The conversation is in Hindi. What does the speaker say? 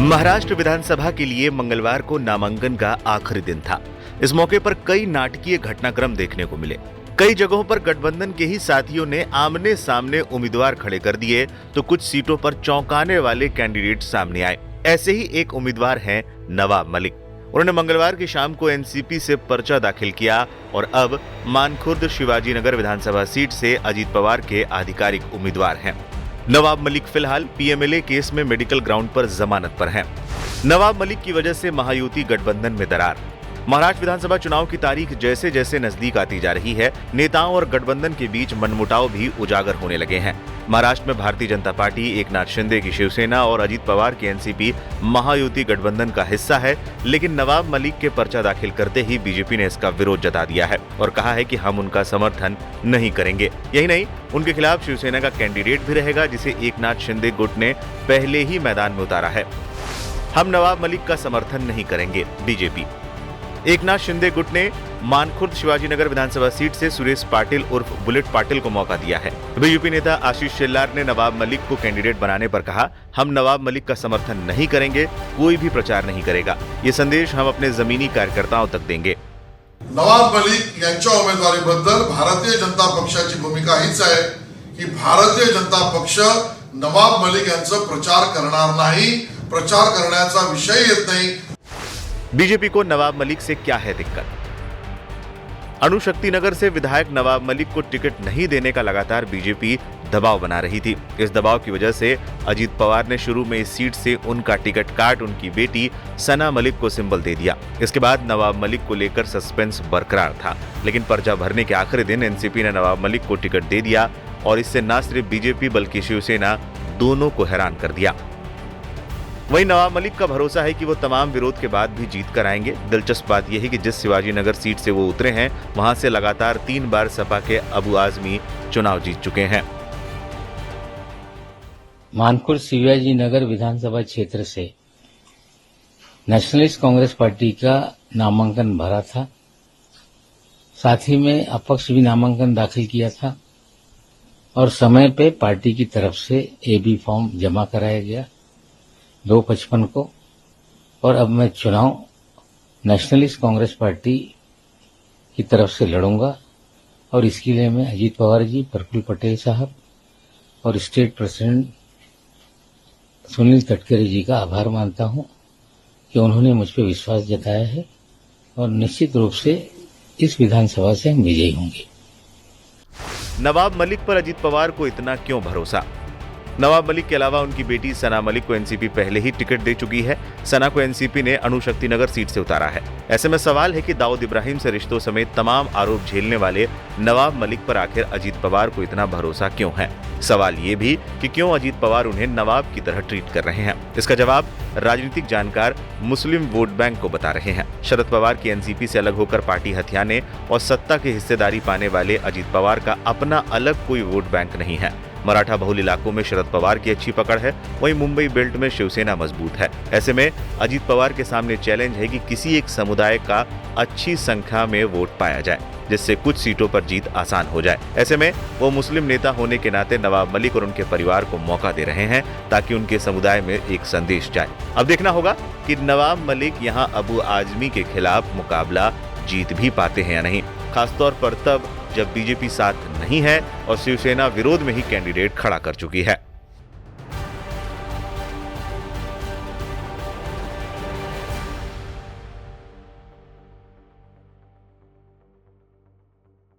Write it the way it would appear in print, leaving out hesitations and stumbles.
महाराष्ट्र विधानसभा के लिए मंगलवार को नामांकन का आखिरी दिन था। इस मौके पर कई नाटकीय घटनाक्रम देखने को मिले। कई जगहों पर गठबंधन के ही साथियों ने आमने सामने उम्मीदवार खड़े कर दिए, तो कुछ सीटों पर चौंकाने वाले कैंडिडेट सामने आए। ऐसे ही एक उम्मीदवार हैं नवाब मलिक। उन्होंने मंगलवार की शाम को एनसीपी से पर्चा दाखिल किया और अब मानखुर्द शिवाजीनगर विधानसभा सीट से अजीत पवार के आधिकारिक उम्मीदवार हैं। नवाब मलिक फिलहाल पीएमएलए केस में मेडिकल ग्राउंड पर जमानत पर हैं। नवाब मलिक की वजह से महायुति गठबंधन में दरार। महाराष्ट्र विधानसभा चुनाव की तारीख जैसे जैसे नजदीक आती जा रही है, नेताओं और गठबंधन के बीच मनमुटाव भी उजागर होने लगे हैं। महाराष्ट्र में भारतीय जनता पार्टी, एकनाथ शिंदे की शिवसेना और अजीत पवार की एनसीपी महायुति गठबंधन का हिस्सा है, लेकिन नवाब मलिक के पर्चा दाखिल करते ही बीजेपी ने इसका विरोध जता दिया है और कहा है कि हम उनका समर्थन नहीं करेंगे। यही नहीं, उनके खिलाफ शिवसेना का कैंडिडेट भी रहेगा, जिसे एकनाथ शिंदे गुट ने पहले ही मैदान में उतारा है। हम नवाब मलिक का समर्थन नहीं करेंगे, बीजेपी। एकनाथ शिंदे गुट ने मानखुर्द शिवाजीनगर विधानसभा सीट से सुरेश पाटिल उर्फ बुलेट पाटिल को मौका दिया है। बीजेपी नेता आशीष शेलार ने नवाब मलिक को कैंडिडेट बनाने पर कहा, हम नवाब मलिक का समर्थन नहीं करेंगे, कोई भी प्रचार नहीं करेगा। ये संदेश हम अपने जमीनी कार्यकर्ताओं तक देंगे। नवाब मलिक यांच्या उमेदवारीबद्दल भारतीय जनता पक्षाची भूमिका हीच आहे की भारतीय जनता पक्ष नवाब मलिक यांचा प्रचार करणार नाही, प्रचार करण्याचा विषय येत नाही। बीजेपी को नवाब मलिक से क्या है दिक्कत? अणुशक्तिनगर से विधायक नवाब मलिक को टिकट नहीं देने का लगातार बीजेपी दबाव बना रही थी। इस दबाव की वजह से अजीत पवार ने शुरू में इस सीट से उनका टिकट काट उनकी बेटी सना मलिक को सिंबल दे दिया। इसके बाद नवाब मलिक को लेकर सस्पेंस बरकरार था, लेकिन पर्चा भरने के आखिरी दिन एनसीपी ने नवाब मलिक को टिकट दे दिया और इससे न सिर्फ बीजेपी बल्कि शिवसेना दोनों को हैरान कर दिया। वहीं नवाब मलिक का भरोसा है कि वो तमाम विरोध के बाद भी जीत कर आएंगे। दिलचस्प बात यह है कि जिस शिवाजीनगर सीट से वो उतरे हैं, वहां से लगातार 3 बार सपा के अबू आजमी चुनाव जीत चुके हैं। मानखुर्द शिवाजीनगर विधानसभा क्षेत्र से नेशनलिस्ट कांग्रेस पार्टी का नामांकन भरा था, साथ ही में अपक्ष भी नामांकन दाखिल किया था और समय पे पार्टी की तरफ से एबी फॉर्म जमा कराया गया 2/55 को। और अब मैं चुनाव नेशनलिस्ट कांग्रेस पार्टी की तरफ से लड़ूंगा और इसके लिए मैं अजीत पवार जी, प्रफुल्ल पटेल साहब और स्टेट प्रेसिडेंट सुनील तटकरे जी का आभार मानता हूं कि उन्होंने मुझ पर विश्वास जताया है और निश्चित रूप से इस विधानसभा से हम विजयी होंगे। नवाब मलिक पर अजीत पवार को इतना क्यों भरोसा? नवाब मलिक के अलावा उनकी बेटी सना मलिक को एनसीपी पहले ही टिकट दे चुकी है। सना को एनसीपी ने अणुशक्तिनगर सीट से उतारा है। ऐसे में सवाल है कि दाऊद इब्राहिम से रिश्तों समेत तमाम आरोप झेलने वाले नवाब मलिक पर आखिर अजीत पवार को इतना भरोसा क्यों है? सवाल ये भी कि क्यों अजीत पवार उन्हें नवाब की तरह ट्रीट कर रहे हैं? इसका जवाब राजनीतिक जानकार मुस्लिम वोट बैंक को बता रहे हैं। शरद पवार की एनसीपी से अलग होकर पार्टी हथियाने और सत्ता की हिस्सेदारी पाने वाले अजीत पवार का अपना अलग कोई वोट बैंक नहीं है। मराठा बहुल इलाकों में शरद पवार की अच्छी पकड़ है, वहीं मुंबई बेल्ट में शिवसेना मजबूत है। ऐसे में अजीत पवार के सामने चैलेंज है कि किसी एक समुदाय का अच्छी संख्या में वोट पाया जाए, जिससे कुछ सीटों पर जीत आसान हो जाए। ऐसे में वो मुस्लिम नेता होने के नाते नवाब मलिक और उनके परिवार को मौका दे रहे हैं ताकि उनके समुदाय में एक संदेश जाए। अब देखना होगा कि नवाब मलिक यहाँ अबू आजमी के खिलाफ मुकाबला जीत भी पाते हैं या नहीं, खासतौर पर तब जब बीजेपी साथ नहीं है और शिवसेना विरोध में ही कैंडिडेट खड़ा कर चुकी है।